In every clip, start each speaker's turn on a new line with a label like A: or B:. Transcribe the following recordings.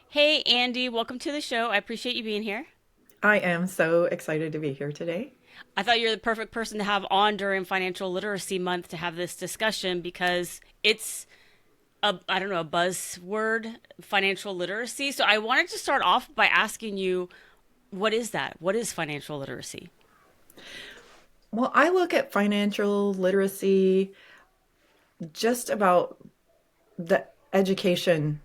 A: Hey, Andy, welcome to the show. I appreciate you being here.
B: I am so excited to be here today.
A: I thought you're the perfect person to have on during Financial Literacy Month to have this discussion because it's I don't know, a buzzword, financial literacy. So I wanted to start off by asking you, what is that? What is financial literacy?
B: Well, I look at financial literacy just about the education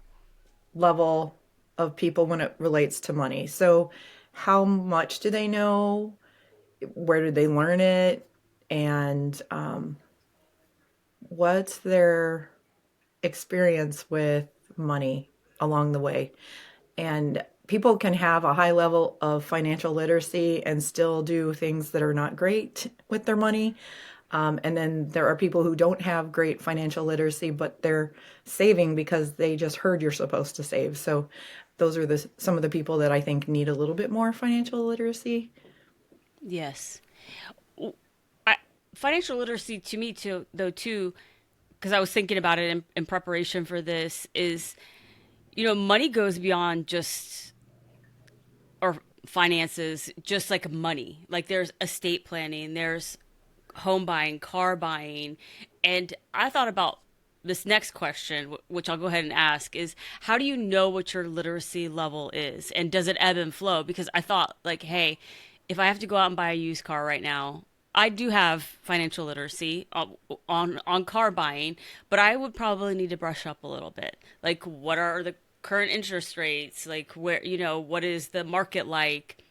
B: level of people when it relates to money. So, how much do they know? Where did they learn it? And what's their experience with money along the way? And people can have a high level of financial literacy and still do things that are not great with their money. And then there are people who don't have great financial literacy, but they're saving because they just heard you're supposed to save. So those are some of the people that I think need a little bit more financial literacy.
A: Yes. I, Financial literacy to me too, though too, because I was thinking about it in preparation for this, is money goes beyond just or finances, just like money. Like there's estate planning, there's home buying, car buying. And I thought about this next question, which I'll go ahead and ask, is how do you know what your literacy level is? And does it ebb and flow? Because I thought, like, hey, if I have to go out and buy a used car right now, I do have financial literacy on car buying, but I would probably need to brush up a little bit. Like, what are the current interest rates? Like, what is the market like?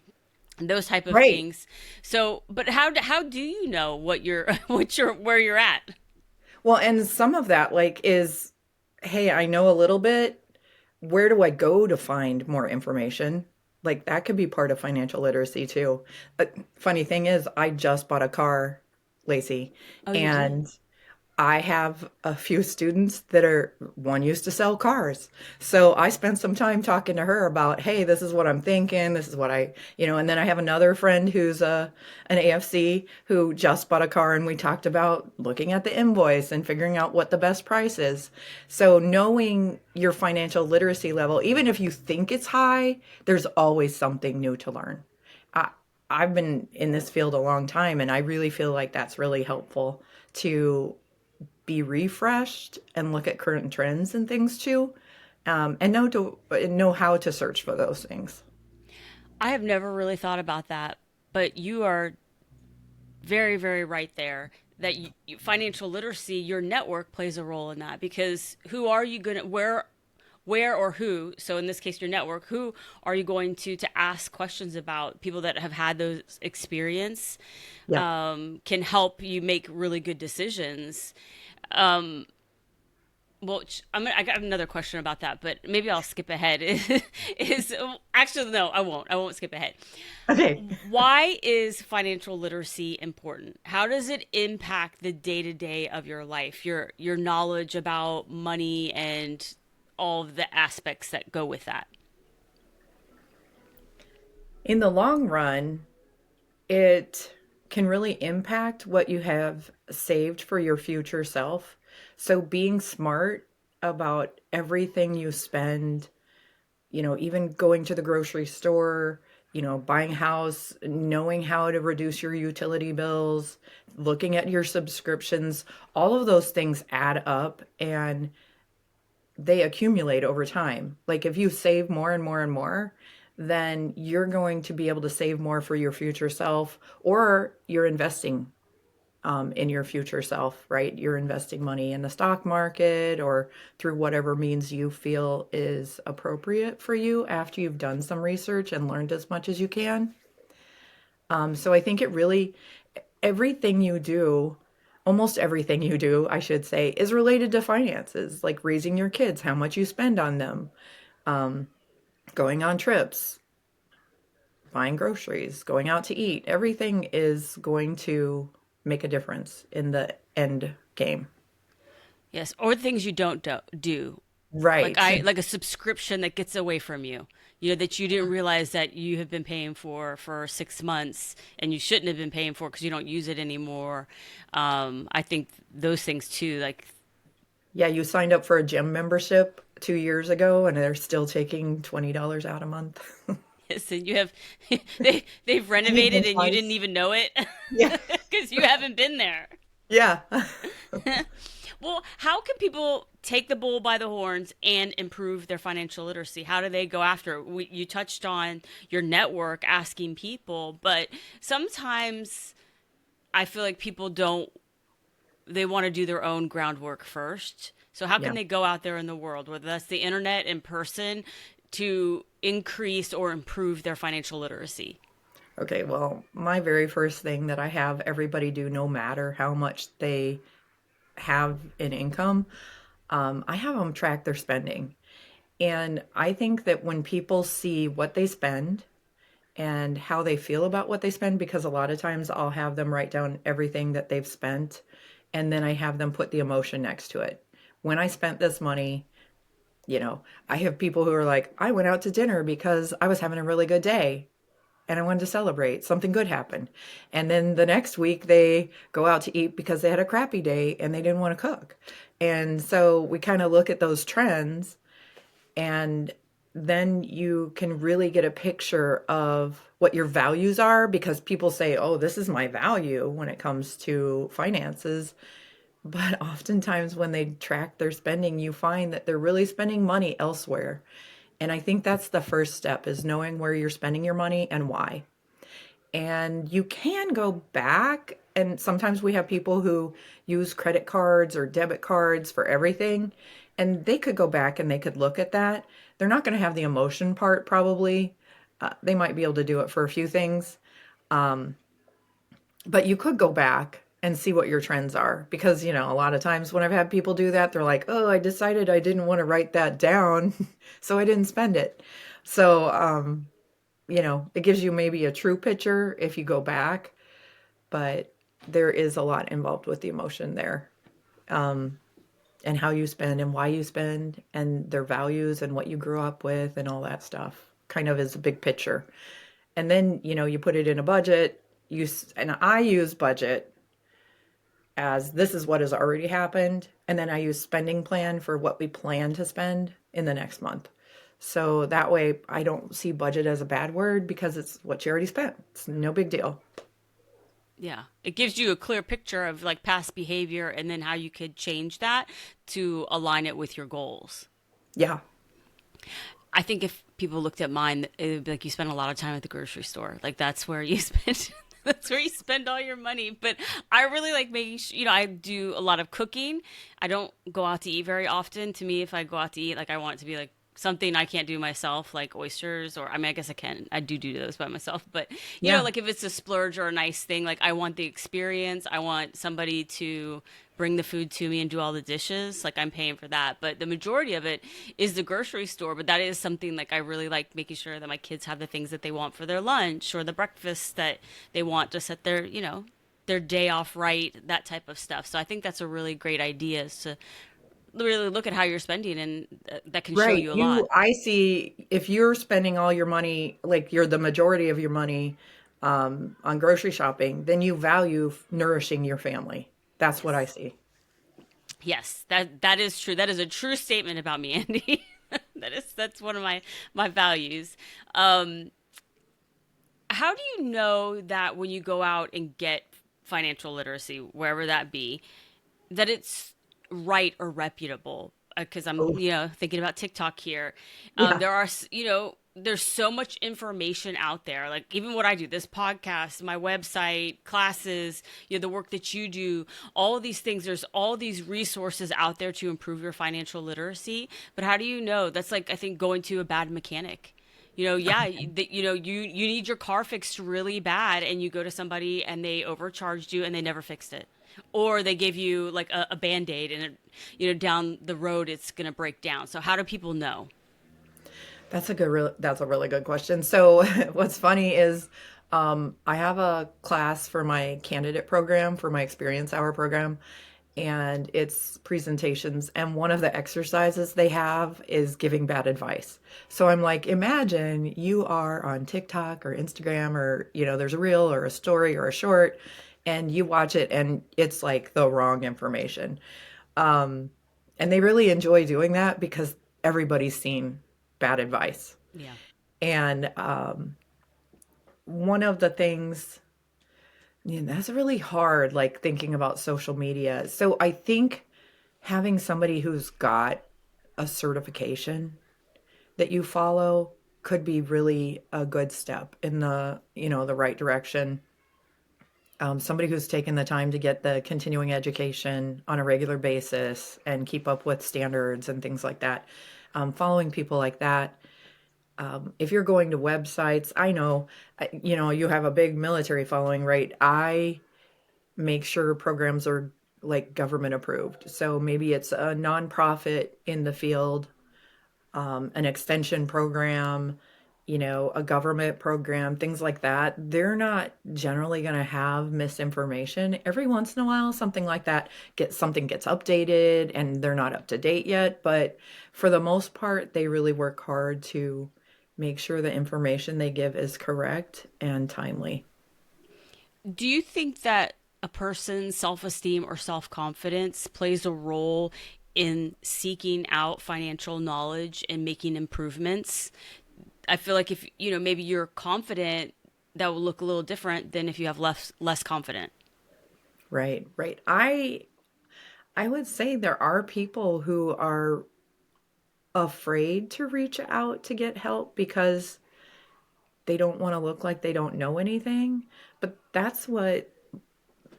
A: Those type of
B: Right.
A: things. So, but how do you know what you're what you're where you're at?
B: Well, and some of that is, hey, I know a little bit. Where do I go to find more information? Like that could be part of financial literacy too. Funny thing is, I just bought a car, Lacey,
A: Oh, you did?
B: and I have a few students that are one used to sell cars. So I spent some time talking to her about, hey, this is what I'm thinking. This is what and then I have another friend who's an AFC who just bought a car and we talked about looking at the invoice and figuring out what the best price is. So knowing your financial literacy level, even if you think it's high, there's always something new to learn. I, I've been in this field a long time and I really feel like that's really helpful to be refreshed and look at current trends and things too, and know how to search for those things.
A: I have never really thought about that, but you are very, very right there. That financial literacy, your network plays a role in that because who are you gonna where or who? So in this case, your network. Who are you going to ask questions about? People that have had those experience
B: Yeah.
A: can help you make really good decisions. Um, Well, I got another question about that, but maybe I'll skip ahead. Is actually no, I won't. I won't skip ahead.
B: Okay.
A: Why is financial literacy important? How does it impact the day to day of your life? Your knowledge about money and all of the aspects that go with that.
B: In the long run, it can really impact what you have saved for your future self. So being smart about everything you spend, even going to the grocery store, buying a house, knowing how to reduce your utility bills, looking at your subscriptions, all of those things add up and they accumulate over time. Like if you save more and more and more, then you're going to be able to save more for your future self, or you're investing in your future self, right? You're investing money in the stock market or through whatever means you feel is appropriate for you after you've done some research and learned as much as you can. So I think everything you do, almost everything you do, I should say, is related to finances, like raising your kids, how much you spend on them, um, going on trips, buying groceries, going out to eat. Everything is going to make a difference in the end game.
A: Yes, or things you don't do.
B: Right.
A: Like a subscription that gets away from you. That you didn't realize that you have been paying for 6 months and you shouldn't have been paying for because you don't use it anymore. I think those things too, like
B: Yeah, you signed up for a gym membership 2 years ago, and they're still taking $20 out a month.
A: Yes, and you have they've
B: And you've
A: renovated
B: been
A: and you didn't
B: twice.
A: even know it
B: Yeah.
A: because you haven't been there.
B: Yeah.
A: Well, how can people take the bull by the horns and improve their financial literacy? How do they go after it? You touched on your network asking people, but sometimes I feel like people don't, they want to do their own groundwork first. So, how can
B: Yeah.
A: they go out there in the world, whether that's the internet, in person, to increase or improve their financial literacy?
B: Okay, well, my very first thing that I have everybody do, no matter how much they have in income, I have them track their spending. And I think that when people see what they spend and how they feel about what they spend, because a lot of times I'll have them write down everything that they've spent, and then I have them put the emotion next to it. When I spent this money, I have people who are like, I went out to dinner because I was having a really good day and I wanted to celebrate. Something good happened. And then the next week they go out to eat because they had a crappy day and they didn't want to cook. And so we kind of look at those trends, and then you can really get a picture of what your values are, because people say, oh, this is my value when it comes to finances. But oftentimes when they track their spending, you find that they're really spending money elsewhere. And I think that's the first step, is knowing where you're spending your money and why. And you can go back, and sometimes we have people who use credit cards or debit cards for everything, and they could go back and they could look at that. They're not going to have the emotion part, probably. They might be able to do it for a few things, but you could go back and see what your trends are, because a lot of times when I've had people do that, they're like, oh, I decided I didn't want to write that down so I didn't spend it. So it gives you maybe a true picture if you go back, but there is a lot involved with the emotion there, and how you spend and why you spend and their values and what you grew up with and all that stuff kind of is a big picture. And then, you put it in a budget. And I use budget as this is what has already happened. And then I use spending plan for what we plan to spend in the next month. So that way I don't see budget as a bad word, because it's what you already spent. It's no big deal.
A: Yeah. It gives you a clear picture of like past behavior and then how you could change that to align it with your goals.
B: Yeah.
A: I think if people looked at mine, it would be like you spend a lot of time at the grocery store. Like that's where you spend that's where you spend all your money. But I really like making sure, I do a lot of cooking. I don't go out to eat very often. To me, if I go out to eat, like I want it to be like something I can't do myself, like oysters, or I mean, I guess I can. I do those by myself, but
B: Yeah.
A: like if it's a splurge or a nice thing, like I want the experience. I want somebody to bring the food to me and do all the dishes. Like I'm paying for that, but the majority of it is the grocery store. But that is something like I really like making sure that my kids have the things that they want for their lunch or the breakfast that they want to set their, their day off right, that type of stuff. So I think that's a really great idea, is to really look at how you're spending, and that can show
B: Right.
A: you a lot.
B: I see, if you're spending all your money, like you're the majority of your money, on grocery shopping, then you value nourishing your family. That's what I
A: Yes.
B: see.
A: Yes, that is true. That is a true statement about me, Andy. That's one of my values. Um, how do you know that when you go out and get financial literacy, wherever that be, that it's right or reputable? Because I'm,
B: Oh,
A: thinking about TikTok here.
B: yeah.
A: There are, there's so much information out there. Like even what I do, this podcast, my website, classes, the work that you do, all of these things. There's all these resources out there to improve your financial literacy. But how do you know? That's like I think going to a bad mechanic. Yeah, you need your car fixed really bad, and you go to somebody and they overcharged you and they never fixed it, or they give you like a band-aid, and down the road it's gonna break down. So how do people know?
B: That's a really good question. So what's funny is, I have a class for my candidate program, for my experience hour program, and it's presentations. And one of the exercises they have is giving bad advice. So I'm like, imagine you are on TikTok or Instagram, or, there's a reel or a story or a short, and you watch it and it's like the wrong information. And they really enjoy doing that because everybody's seen bad advice.
A: Yeah.
B: And one of the things, that's really hard, like thinking about social media. So I think having somebody who's got a certification that you follow could be really a good step in the right direction. Somebody who's taken the time to get the continuing education on a regular basis and keep up with standards and things like that. Following people like that. If you're going to websites, I know, you have a big military following, right? I make sure programs are like government approved. So maybe it's a nonprofit in the field, an extension program, a government program, things like that. They're not generally going to have misinformation. Every once in a while, something like that gets updated and they're not up to date yet. But for the most part, they really work hard to make sure the information they give is correct and timely.
A: Do you think that a person's self esteem or self confidence plays a role in seeking out financial knowledge and making improvements? I feel like if maybe you're confident, that will look a little different than if you have less confident.
B: Right, right. I would say there are people who are afraid to reach out to get help because they don't want to look like they don't know anything. But that's what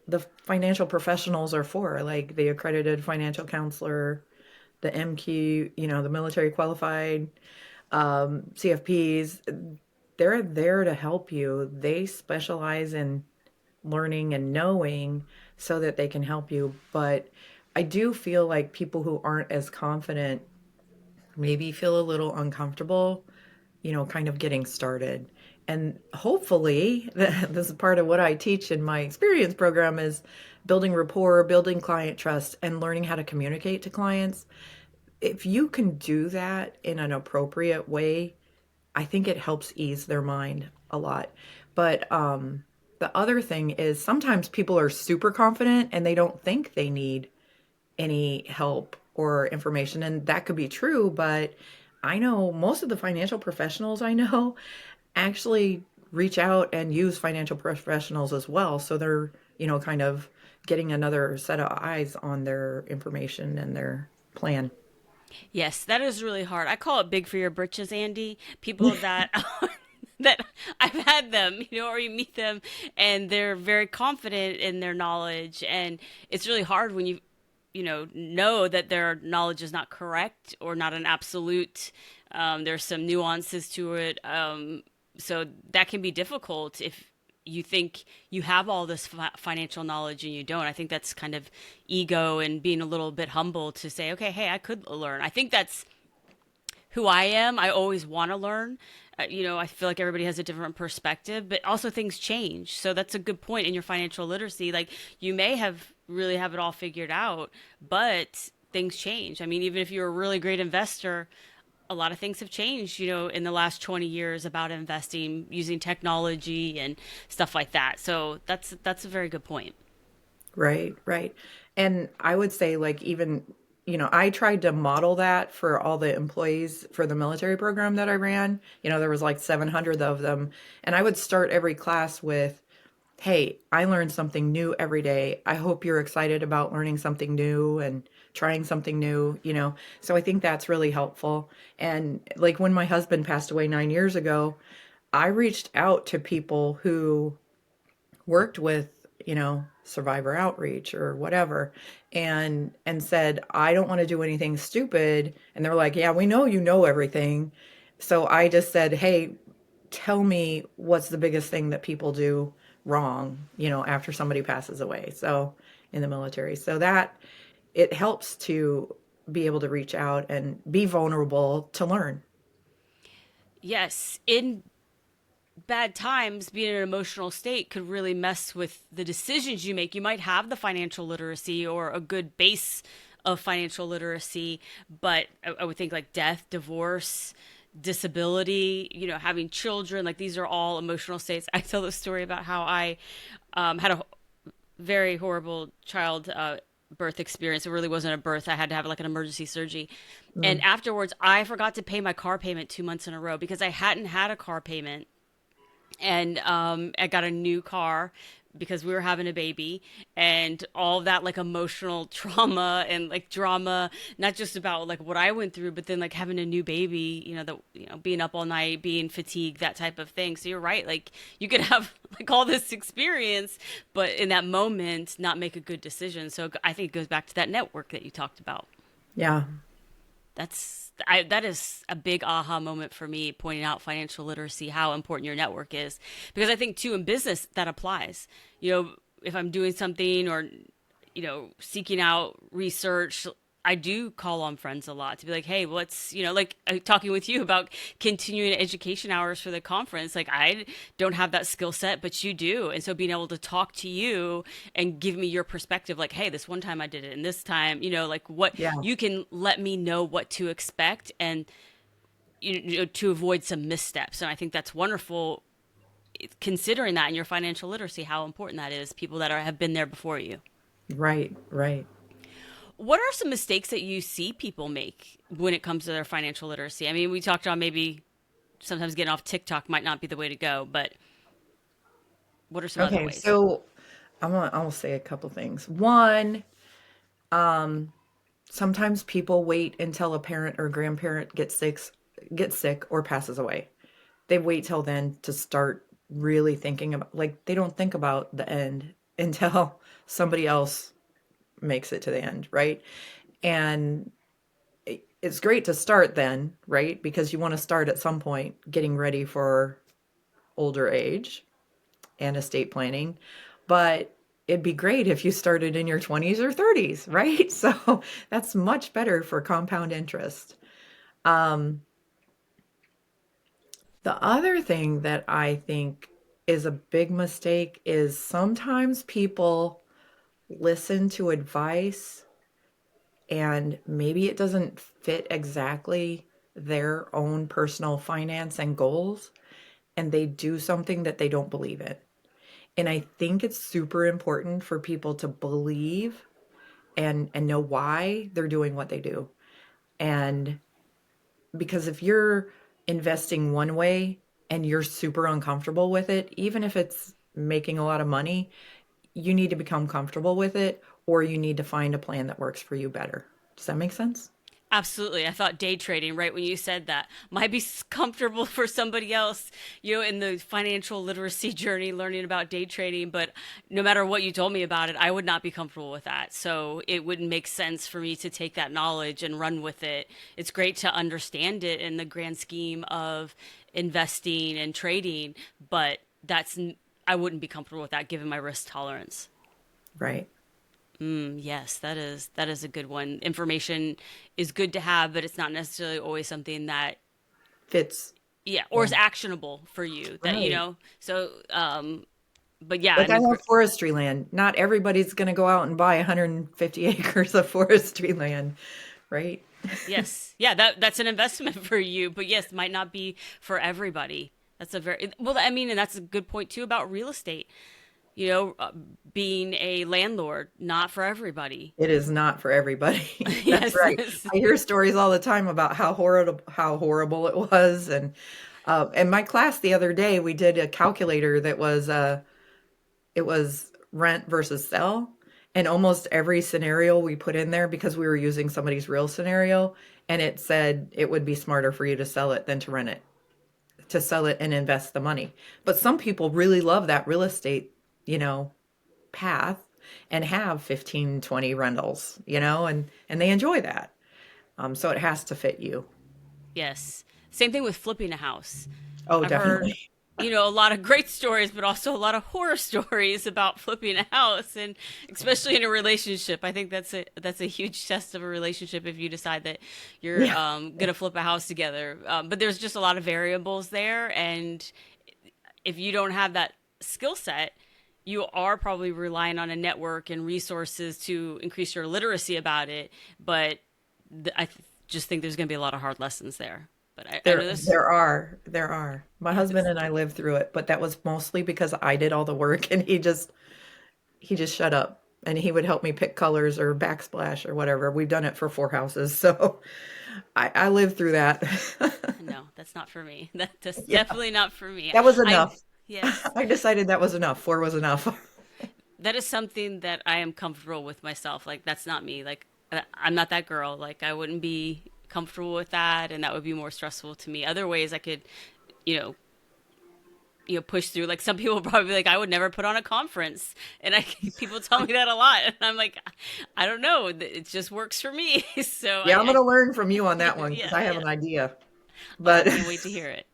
B: the financial professionals are for, like the accredited financial counselor, the MQ, the military qualified, CFPs. They're there to help you. They specialize in learning and knowing so that they can help you. But I do feel like people who aren't as confident maybe feel a little uncomfortable, kind of getting started. And hopefully, this is part of what I teach in my experience program is building rapport, building client trust, and learning how to communicate to clients. If you can do that in an appropriate way, I think it helps ease their mind a lot. But the other thing is sometimes people are super confident and they don't think they need any help or information. And that could be true, but I know most of the financial professionals I know actually reach out and use financial professionals as well. So they're, kind of getting another set of eyes on their information and their plan.
A: Yes, that is really hard. I call it big for your britches, Andy. People that that I've had them, or you meet them and they're very confident in their knowledge, and it's really hard when you know that their knowledge is not correct or not an absolute. There's some nuances to it, so that can be difficult if you think you have all this financial knowledge and you don't. I think that's kind of ego and being a little bit humble to say, okay, hey, I could learn. I think that's who I am. I always want to learn. I feel like everybody has a different perspective, but also things change. So that's a good point in your financial literacy. Like you may have really have it all figured out, but things change. I mean, even if you're a really great investor, a lot of things have changed, in the last 20 years about investing using technology and stuff like that. So that's a very good point.
B: Right, right. And I would say, like, even, I tried to model that for all the employees for the military program that I ran. There was like 700 of them. And I would start every class with, hey, I learned something new every day. I hope you're excited about learning something new and trying something new. So I think that's really helpful. And like when my husband passed away 9 years ago, I reached out to people who worked with, survivor outreach or whatever, and said, I don't want to do anything stupid. And they're like, yeah, we know you know everything. So I just said, hey, tell me what's the biggest thing that people do wrong, after somebody passes away. So in the military. So that it helps to be able to reach out and be vulnerable to learn.
A: Yes, in bad times, being in an emotional state could really mess with the decisions you make. You might have the financial literacy or a good base of financial literacy, but I would think like death, divorce, disability, having children, like these are all emotional states. I tell the story about how I had a very horrible child birth experience. It really wasn't a birth. I had to have like an emergency surgery. And
B: Mm.
A: afterwards, I forgot to pay my car payment 2 months in a row because I hadn't had a car payment. And I got a new car because we were having a baby, and all of that like emotional trauma and like drama, not just about like what I went through, but then like having a new baby, being up all night, being fatigued, that type of thing. So you're right, like you could have like all this experience, but in that moment not make a good decision. So I think it goes back to that network that you talked about.
B: Yeah.
A: That is a big aha moment for me, pointing out financial literacy, how important your network is, because I think too in business that applies. If I'm doing something or seeking out research, I do call on friends a lot to be like, hey, what's, like talking with you about continuing education hours for the conference. Like, I don't have that skill set, but you do. And so being able to talk to you and give me your perspective, like, hey, this one time I did it, and this time, like what
B: Yeah.
A: you can let me know what to expect and, to avoid some missteps. And I think that's wonderful considering that in your financial literacy, how important that is, people that have been there before you.
B: Right. Right.
A: What are some mistakes that you see people make when it comes to their financial literacy? I mean, we talked about maybe sometimes getting off TikTok might not be the way to go, but what are some other
B: Okay.
A: ways?
B: So I will say a couple things. One, sometimes people wait until a parent or grandparent gets sick or passes away. They wait till then to start really thinking about, like, they don't think about the end until somebody else makes it to the end, right? And it's great to start then, right? Because you want to start at some point getting ready for older age and estate planning. But it'd be great if you started in your 20s or 30s, right? So that's much better for compound interest. Um, the other thing that I think is a big mistake is sometimes people listen to advice and maybe it doesn't fit exactly their own personal finance and goals, and they do something that they don't believe in. And I think it's super important for people to believe and know why they're doing what they do. And because if you're investing one way and you're super uncomfortable with it, even if it's making a lot of money, you need to become comfortable with it or you need to find a plan that works for you better. Does that make sense?
A: Absolutely. I thought day trading, right when you said that, might be comfortable for somebody else, in the financial literacy journey, learning about day trading. But no matter what you told me about it, I would not be comfortable with that. So it wouldn't make sense for me to take that knowledge and run with it. It's great to understand it in the grand scheme of investing and trading, but I wouldn't be comfortable with that given my risk tolerance.
B: Right.
A: Yes, that is a good one. Information is good to have, but it's not necessarily always something that,
B: Fits.
A: yeah, or
B: Yeah.
A: is actionable for you.
B: Right.
A: So but yeah, I
B: Like I
A: mean,
B: love forestry land. Not everybody's going to go out and buy 150 acres of forestry land, right?
A: yes, yeah, that's an investment for you, but yes, might not be for everybody. That's a very well. I mean, and that's a good point too about real estate. You know, uh, Being a landlord, not for everybody.
B: It is not for everybody. That's
A: Yes,
B: right. I hear stories all the time about how horrible it was, and my class the other day we did a calculator that was it was rent versus sell, and almost every scenario we put in there because we were using somebody's real scenario, and it said it would be smarter for you to sell it than to sell it and invest the money. But some people really love that real estate, you know, path and have 15, 20 rentals, and they enjoy that. So it has to fit you.
A: yes. Same thing with flipping a house.
B: Oh,
A: I've heard,
B: definitely.
A: a lot of great stories, but also a lot of horror stories about flipping a house, and especially in a relationship. I think that's a huge test of a relationship if you decide that you're
B: Yeah.
A: gonna flip a house together. But there's just a lot of variables there, and if you don't have that skill set, you are probably relying on a network and resources to increase your literacy about it. But just think there's gonna be a lot of hard lessons there. But I know
B: There
A: this.
B: there are. There are. My
A: Yeah,
B: husband and I lived through it, but that was mostly because I did all the work and he just shut up. and he would help me pick colors or backsplash or whatever. We've done it for 4 houses, so I lived through that.
A: No, that's not for me. That's
B: Yeah,
A: definitely not for me.
B: that was
A: I
B: enough.
A: yes,
B: I decided that was enough. 4 was enough.
A: that is something that I am comfortable with myself. Like that's not me. Like I'm not that girl. Like I wouldn't be comfortable with that, and that would be more stressful to me. Other ways I could, you know, push through. Like some people probably be like, I would never put on a conference, and I people tell me that a lot, and I'm like, I don't know. It just works for me. So
B: Yeah, I'm going to learn from you on that one because
A: yeah,
B: I have
A: yeah.
B: an idea.
A: Oh, I
B: But
A: can't wait to hear it.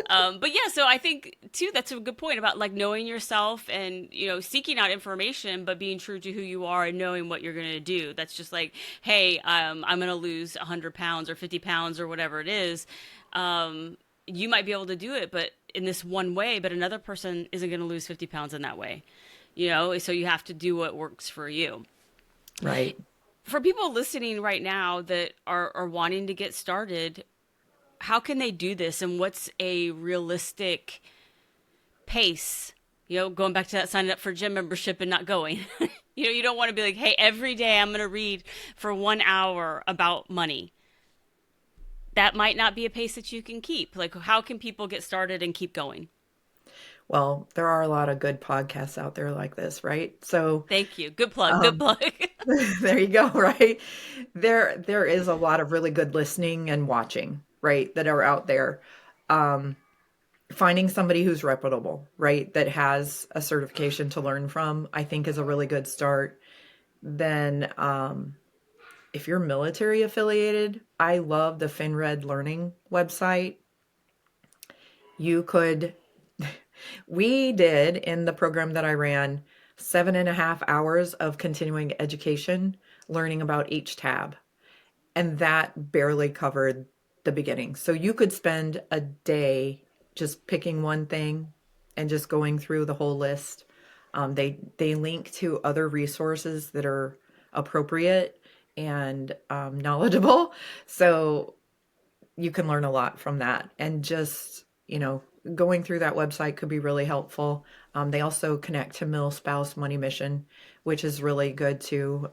A: But yeah, so I think too that's a good point about like knowing yourself and seeking out information, but being true to who you are and knowing what you're gonna do. That's just like, hey, I'm gonna lose 100 pounds or 50 pounds or whatever it is. You might be able to do it, but in this one way, but another person isn't gonna lose 50 pounds in that way. So you have to do what works for you.
B: right.
A: For people listening right now that are wanting to get started, how can they do this and what's a realistic pace? Going back to that signing up for gym membership and not going. You don't want to be like, hey, every day I'm going to read for 1 hour about money. That might not be a pace that you can keep. Like, how can people get started and keep going?
B: Well, there are a lot of good podcasts out there like this, right? So,
A: Thank you. Good plug. Good
B: um,
A: plug.
B: there you go, right? There is a lot of really good listening and watching, right, that are out there. Um, Finding somebody who's reputable, right, that has a certification to learn from, I think is a really good start. Then, if you're military affiliated, I love the FinRed Learning website. You could, we did in the program that I ran 7.5 hours of continuing education learning about each tab. And that barely covered the beginning. So you could spend a day just picking one thing and just going through the whole list. They link to other resources that are appropriate and knowledgeable. So you can learn a lot from that. And just, going through that website could be really helpful. They also connect to Mill Spouse Money Mission, which is really good too,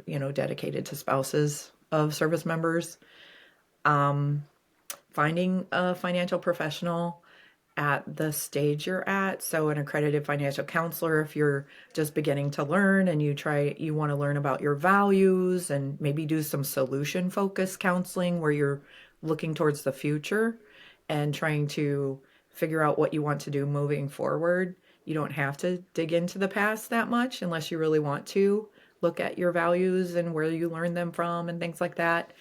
B: dedicated to spouses of service members. Finding a financial professional at the stage you're at. So an accredited financial counselor, if you're just beginning to learn and you want to learn about your values and maybe do some solution focused counseling where you're looking towards the future and trying to figure out what you want to do moving forward. You don't have to dig into the past that much unless you really want to look at your values and where you learned them from and things like that.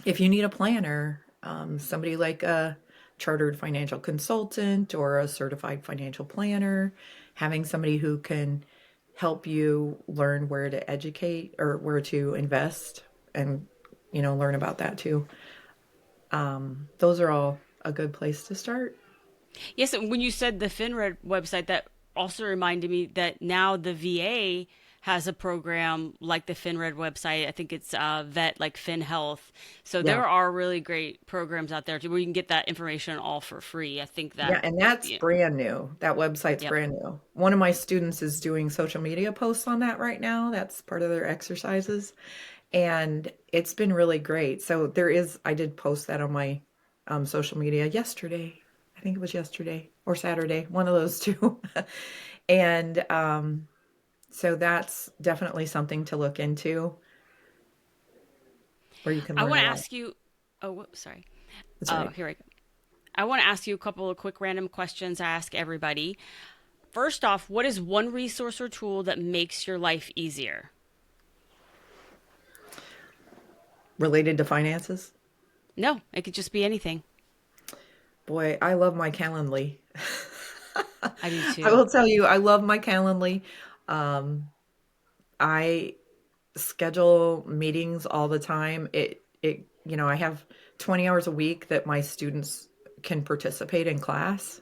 B: If you need a planner, somebody like a chartered financial consultant or a certified financial planner, having somebody who can help you learn where to educate or where to invest and learn about that too. Those are all a good place to start.
A: Yes, and when you said the FinRed website, that also reminded me that now the VA has a program like the FinRed website. I think it's Vet, like FinHealth. So
B: Yeah.
A: there are really great programs out there where you can get that information all for free. I think that,
B: Yeah, and that's
A: yeah,
B: brand new. That website's
A: yep.
B: brand new. One of my students is doing social media posts on that right now. That's part of their exercises. And it's been really great. So I did post that on my social media yesterday. I think it was yesterday or Saturday, one of those two. And so that's definitely something to look into where you can
A: I
B: learn
A: want
B: a
A: to
B: lot.
A: ask you, oh, whoops, sorry.
B: That's right.
A: Here I go. I want to ask you a couple of quick random questions I ask everybody. First off, what is one resource or tool that makes your life easier?
B: Related to finances.
A: No, it could just be anything.
B: Boy, I love my Calendly.
A: I do
B: I
A: too.
B: will tell you, I love my Calendly. Um, I schedule meetings all the time. I have 20 hours a week that my students can participate in class,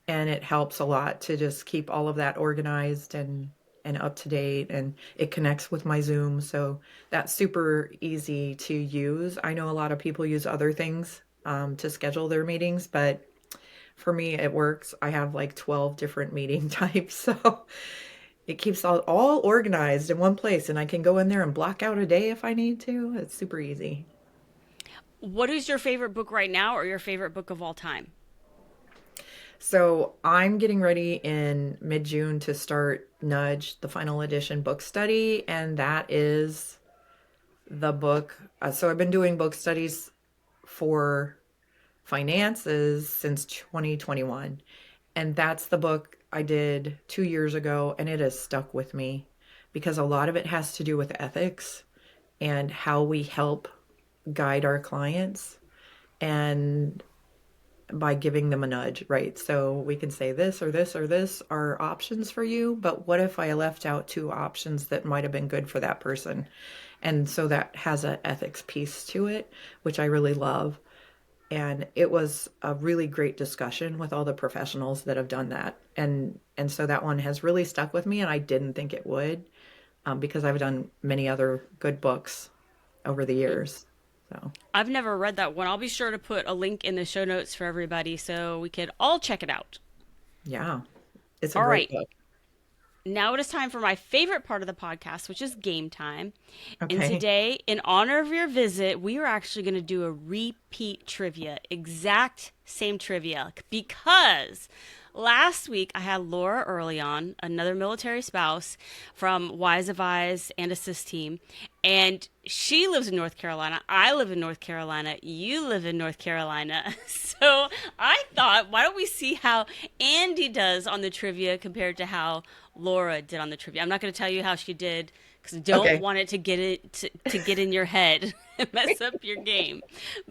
B: and it helps a lot to just keep all of that organized and up to date, and it connects with my Zoom, so that's super easy to use. I know a lot of people use other things to schedule their meetings, but for me it works. I have like 12 different meeting types, so It keeps all organized in one place, and I can go in there and block out a day if I need to. It's super easy.
A: What is your favorite book right now or your favorite book of all time?
B: So I'm getting ready in mid-June to start Nudge, the final edition book study, and that is the book. So I've been doing book studies for finances since 2021, and that's the book I did 2 years ago, and it has stuck with me because a lot of it has to do with ethics and how we help guide our clients and by giving them a nudge, right? So we can say this or this or this are options for you, but what if I left out two options that might have been good for that person? And so that has an ethics piece to it, which I really love. And it was a really great discussion with all the professionals that have done that. And so that one has really stuck with me, and I didn't think it would, because I've done many other good books over the years. So
A: I've never read that one. I'll be sure to put a link in the show notes for everybody so we could all check it out.
B: yeah, it's a
A: All
B: great
A: right.
B: book.
A: Now it is time for my favorite part of the podcast, which is game time. And
B: Okay.
A: today, in honor of your visit, we are actually going to do a repeat trivia, exact same trivia, because last week I had Laura early on, another military spouse from Wise Advise and Assist Team, and she lives in North Carolina. I live in North Carolina. You live in North Carolina. So I thought, why don't we see how Andi does on the trivia compared to how Laura did on the trivia? I'm not going to tell you how she did because I don't
B: Okay.
A: want it to get in your head and mess up your game.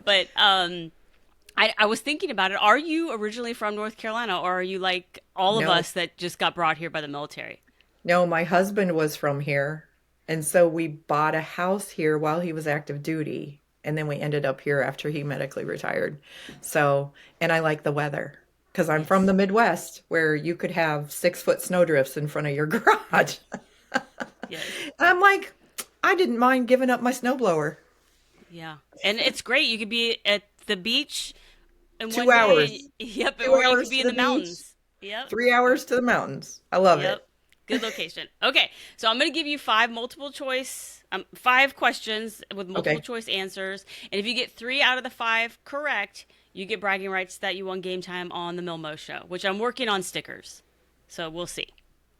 A: But I was thinking about it. Are you originally from North Carolina, or are you like all of
B: No,
A: us that just got brought here by the military?
B: no, my husband was from here. And so we bought a house here while he was active duty. And then we ended up here after he medically retired. So, and I like the weather because I'm from the
A: Yes.
B: Midwest where you could have 6 foot snowdrifts in front of your garage.
A: Yes.
B: And I'm like, I didn't mind giving up my snowblower.
A: Yeah. And it's great. You could be at the beach in
B: Two
A: one day.
B: hours,
A: Yep.
B: two
A: Or you could
B: hours
A: be
B: to
A: in
B: the
A: the
B: beach,
A: mountains. Yep.
B: 3 hours to the mountains. I love
A: Yep.
B: it.
A: Good location. Okay. So I'm going to give you five questions with multiple
B: Okay.
A: choice answers. And if you get three out of the five correct, you get bragging rights that you won game time on the MILMO Show, which I'm working on stickers. So we'll see.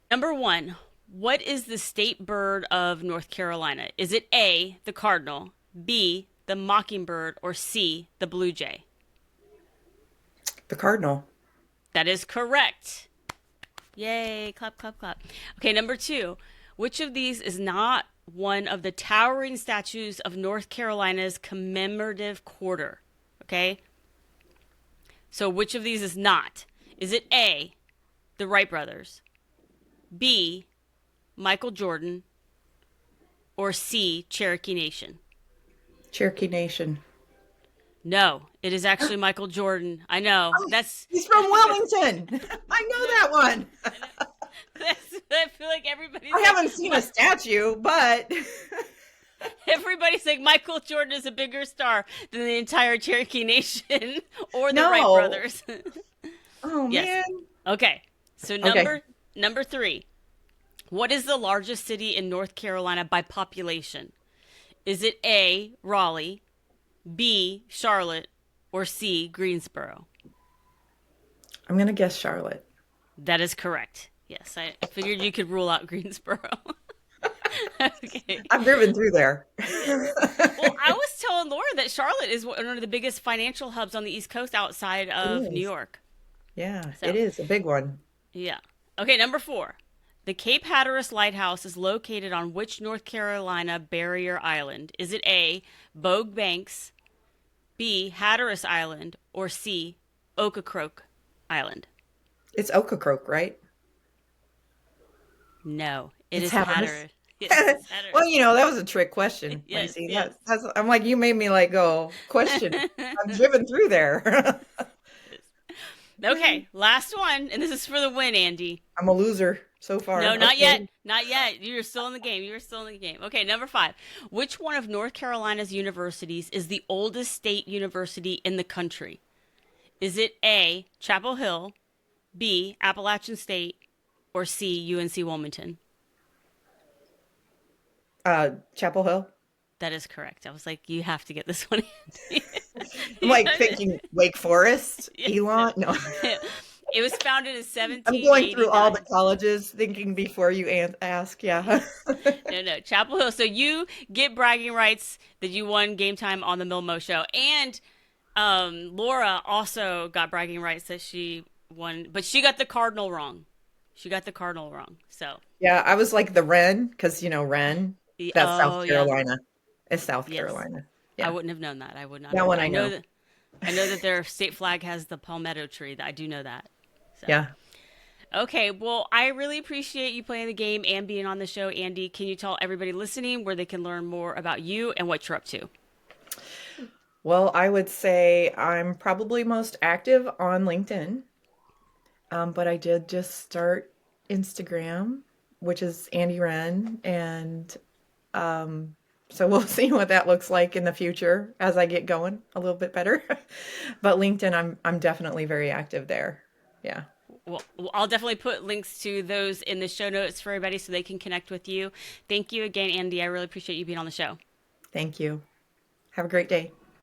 A: Number one, what is the state bird of North Carolina? Is it A, the cardinal, B, the mockingbird, or C, the blue jay?
B: The Cardinal.
A: That is correct. Yay, clap, clap, clap. Okay, number two, which of these is not one of the towering statues of North Carolina's commemorative quarter? Okay, so which of these is not? Is it A, the Wright brothers, B, Michael Jordan, or C, Cherokee Nation?
B: Cherokee Nation.
A: No, it is actually Michael Jordan. I know. That's,
B: He's from Wilmington. I know that one.
A: I feel like everybody's
B: I
A: like,
B: haven't seen a statue, but
A: everybody's like Michael Jordan is a bigger star than the entire Cherokee Nation or the Wright
B: no.
A: brothers.
B: Oh
A: Yes.
B: man.
A: Okay. So
B: Okay.
A: number three. What is the largest city in North Carolina by population? Is it A, Raleigh, B, Charlotte, or C, Greensboro?
B: I'm gonna guess Charlotte.
A: That is correct. Yes, I figured you could rule out Greensboro. Okay.
B: I've driven through there.
A: Well, I was telling Laura that Charlotte is one of the biggest financial hubs on the East Coast outside
B: It
A: of New
B: is.
A: York.
B: Yeah, it
A: So,
B: is a big one.
A: yeah. Okay, number four. The Cape Hatteras Lighthouse is located on which North Carolina barrier island? Is it A, Bogue Banks, B, Hatteras Island, or C, Ocracoke Island?
B: It's Ocracoke, right?
A: No, it
B: It's
A: is
B: Hatteras.
A: Hatteras. Yes, it's
B: Well,
A: Hatteras.
B: that was a trick question,
A: Yes,
B: Lacey.
A: yes.
B: I'm like, you made me like go question. I've driven through there.
A: Okay, last one, and this is for the win, Andy.
B: I'm a loser so far.
A: No, not yet.
B: Okay.
A: Not yet. You're still in the game. You're still in the game. Okay, number five. Which one of North Carolina's universities is the oldest state university in the country? Is it A, Chapel Hill, B, Appalachian State, or C, UNC Wilmington?
B: Chapel Hill.
A: That is correct. I was like, you have to get this one.
B: I'm like thinking Wake Forest,
A: Yeah, no.
B: Elon. No,
A: It was founded in
B: I'm going through all the
A: 1789.
B: colleges thinking before you ask. Yeah.
A: No, no, Chapel Hill. So you get bragging rights that you won game time on the MILMO Show, and Laura also got bragging rights that she won, but she got the cardinal wrong. She got the cardinal wrong. So,
B: Yeah, I was like the Wren, because Wren, that's South
A: oh yeah,
B: Carolina. It's South
A: yes.
B: Carolina.
A: I
B: Yeah.
A: wouldn't have known that. I would not
B: That
A: have
B: one
A: known.
B: I know.
A: I know that their state flag has the palmetto tree. I do know that. So,
B: Yeah.
A: okay. Well, I really appreciate you playing the game and being on the show, Andy. Can you tell everybody listening where they can learn more about you and what you're up to?
B: Well, I would say I'm probably most active on LinkedIn, but I did just start Instagram, which is Andi Wrenn, and so we'll see what that looks like in the future as I get going a little bit better. But LinkedIn, I'm definitely very active there. Yeah.
A: Well, I'll definitely put links to those in the show notes for everybody so they can connect with you. Thank you again, Andy. I really appreciate you being on the show.
B: Thank you. Have a great day.